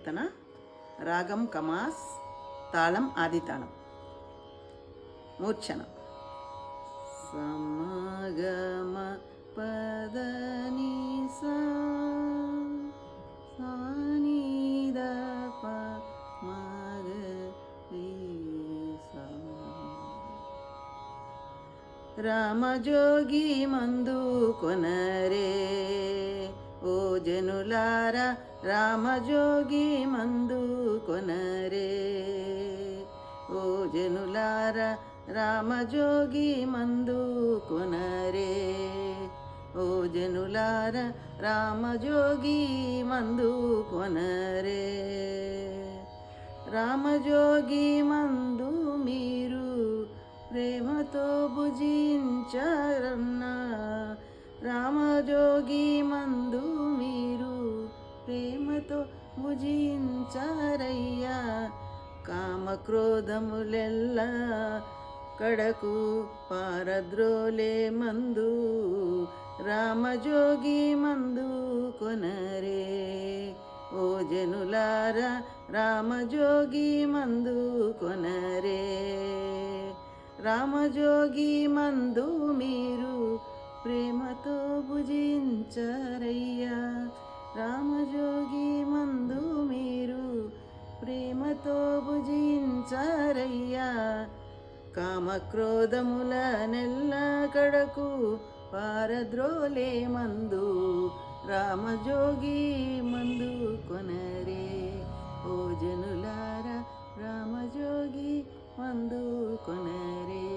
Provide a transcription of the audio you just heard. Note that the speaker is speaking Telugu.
కీర్తన. రాగం కమాస్, తాళం ఆది తాళం, మూర్ఛన. సమగమ పదని సానిద ప మగ రామజోగి మందు కొనరే ఓ జనులారా, రామజోగి మందు కొనరే ఓ జనులారా, రామజోగి మందు కొనరే ఓ జనులారా, రామజోగి మందు కొనరే. రామజోగి మందు మీరు ప్రేమతో భుజించరన్నా, రామజోగి మందు మీరు ప్రేమతో భుజించరయ్యా. కామక్రోధములెల్ల కడకు పారద్రోలే మందు, రామజోగి మందు కొనరే ఓ జనులారా, రామజోగి మందు కొనరే. రామజోగి మందు మీరు ప్రేమతో భుజించరయ్యా, రామజోగి మందు మీరు ప్రేమతో భుజించరయ్యా. కామక్రోధముల నెల్ల కడకు పారద్రోలే మందు, రామజోగి మందు కొనరే ఓ జనులారా, రామజోగి మందు కొనరే.